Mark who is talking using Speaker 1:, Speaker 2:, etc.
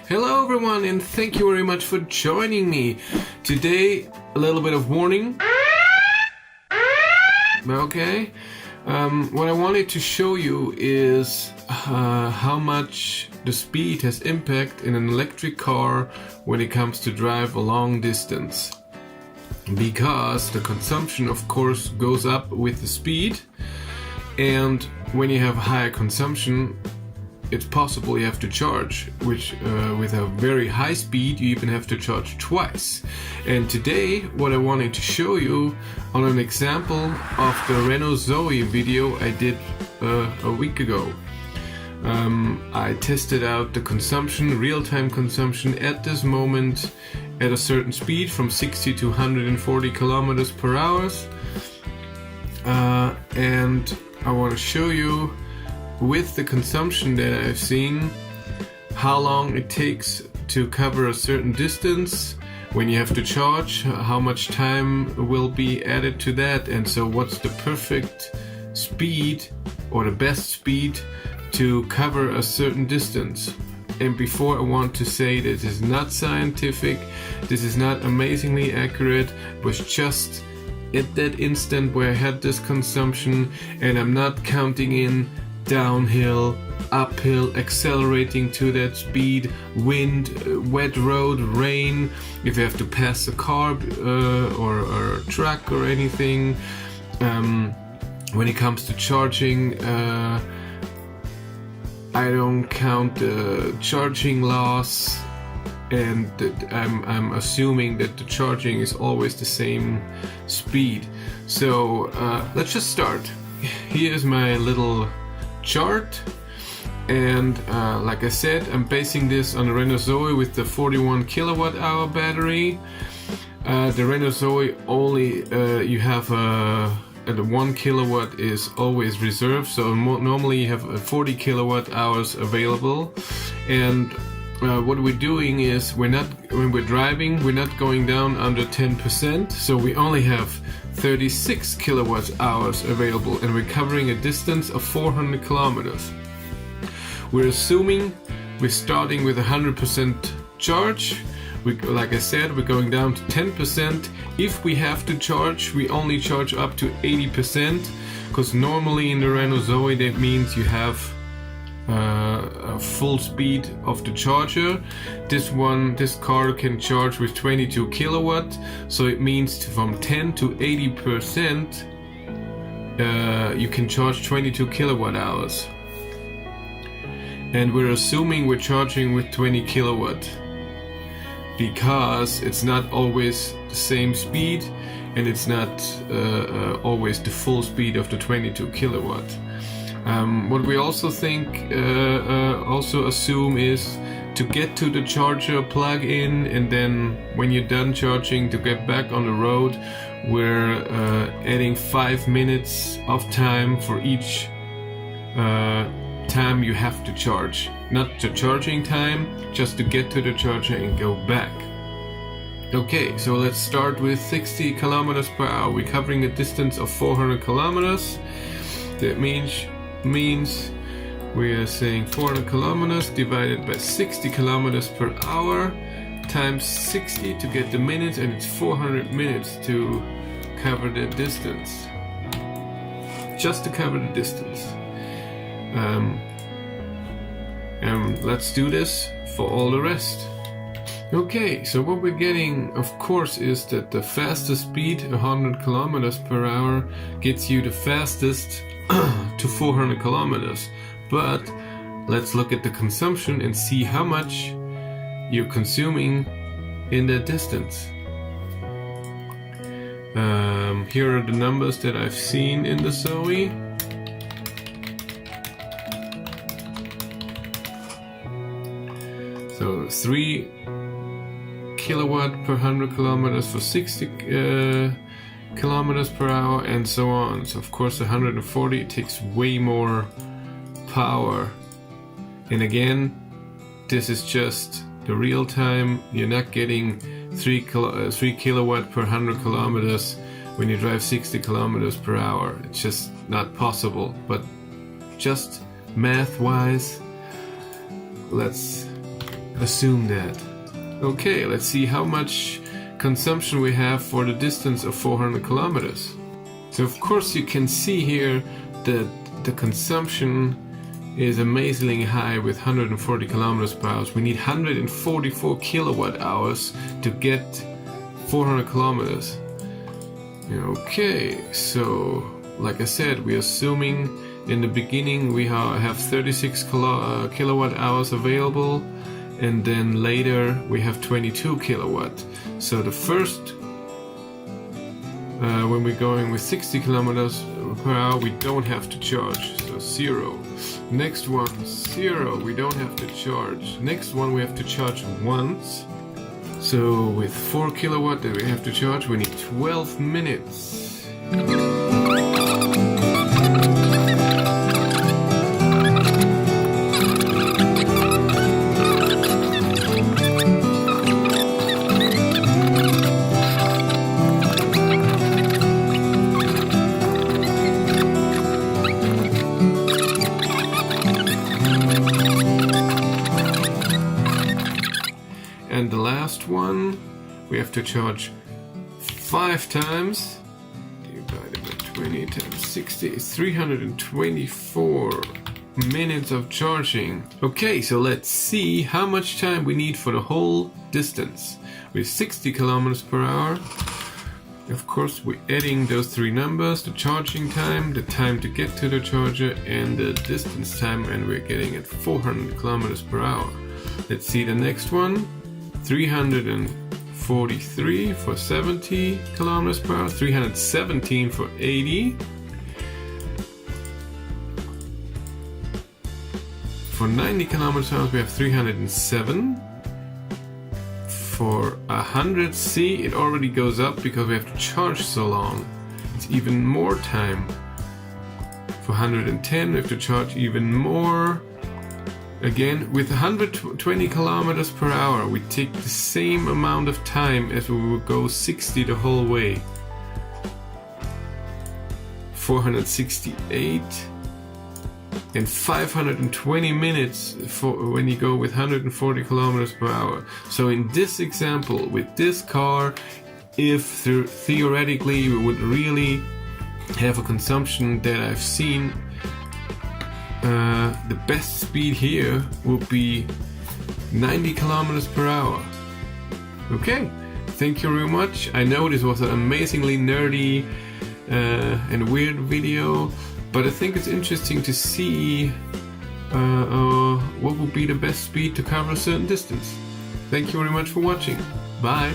Speaker 1: Hello everyone, and thank you very much for joining me. Today, a little bit of warning. Okay. What I wanted to show you is how much the speed has impact in an electric car when it comes to drive a long distance. Because the consumption, of course, goes up with the speed, and when you have higher consumption, it's possible you have to charge, which with a very high speed you even have to charge twice. And today what I wanted to show you on an example of the Renault Zoe video I did a week ago. I tested out the consumption, real-time consumption at this moment at a certain speed from 60 to 140 kilometers per hour, and I want to show you with the consumption that I've seen how long it takes to cover a certain distance when you have to charge, how much time will be added to that, and so what's the perfect speed or the best speed to cover a certain distance. And before, I want to say this is not scientific, this is not amazingly accurate, it was just at that instant where I had this consumption, and I'm not counting in downhill, uphill, accelerating to that speed, wind, wet road, rain, if you have to pass a car or a truck or anything. When it comes to charging, I don't count the charging loss, and I'm assuming that the charging is always the same speed. So let's just start. Here's my little chart, and like I said, I'm basing this on the Renault Zoe with the 41 kilowatt hour battery. The Renault Zoe only you have the 1 kilowatt is always reserved, so normally you have 40 kilowatt hours available. And what we're doing is when we're driving, we're not going down under 10%, so we only have 36 kilowatt hours available, and we're covering a distance of 400 kilometers. We're assuming we're starting with 100% charge. Like I said, we're going down to 10%. If we have to charge, we only charge up to 80%, because normally in the Renault Zoe that means you have a full speed of the charger. This car can charge with 22 kilowatt, so it means from 10 to 80% you can charge 22 kilowatt hours. And we're assuming we're charging with 20 kilowatt because it's not always the same speed, and it's not always the full speed of the 22 kilowatt. What we also assume is to get to the charger, plug in, and then when you're done charging, to get back on the road, we're adding 5 minutes of time for each time you have to charge. Not the charging time, just to get to the charger and go back. Okay, so let's start with 60 kilometers per hour. We're covering a distance of 400 kilometers. That means we are saying 400 kilometers divided by 60 kilometers per hour times 60 to get the minutes, and it's 400 minutes to cover the distance. Just to cover the distance. And let's do this for all the rest. Okay, so what we're getting, of course, is that the fastest speed, 100 kilometers per hour, gets you the fastest to 400 kilometers. But let's look at the consumption and see how much you're consuming in that distance. Here are the numbers that I've seen in the Zoe. So 3 kilowatt per 100 kilometers for 60 kilometers per hour, and so on. So of course 140 takes way more power. And again, this is just the real time. You're not getting 3 kilowatt per 100 kilometers when you drive 60 kilometers per hour. It's just not possible. But just math wise, let's assume that. Okay, let's see how much consumption we have for the distance of 400 kilometers. So of course you can see here that the consumption is amazingly high with 140 kilometers per hour. We need 144 kilowatt hours to get 400 kilometers. Okay, so like I said, we're assuming in the beginning we have 36 kilowatt hours available, and then later we have 22 kilowatt. So the first, when we're going with 60 kilometers per hour, we don't have to charge, so 0. Next one, 0, we don't have to charge. Next one, we have to charge once. So with 4 kilowatt that we have to charge, we need 12 minutes. And the last one, we have to charge 5 times, divided by 20 times 60 is 324 minutes of charging. Okay, so let's see how much time we need for the whole distance. With 60 kilometers per hour, of course we're adding those 3 numbers, the charging time, the time to get to the charger, and the distance time, and we're getting at 400 kilometers per hour. Let's see the next one. 343 for 70 kilometers per hour, 317 for 80. For 90 kilometers per hour, we have 307. For 100, see, it already goes up because we have to charge so long. It's even more time. For 110, we have to charge even more. Again, with 120 kilometers per hour, we take the same amount of time as we would go 60 the whole way. 468 and 520 minutes for when you go with 140 kilometers per hour. So in this example, with this car, if theoretically we would really have a consumption that I've seen, the best speed here will be 90 kilometers per hour. Okay, thank you very much. I know this was an amazingly nerdy and weird video, but I think it's interesting to see what would be the best speed to cover a certain distance. Thank you very much for watching. Bye.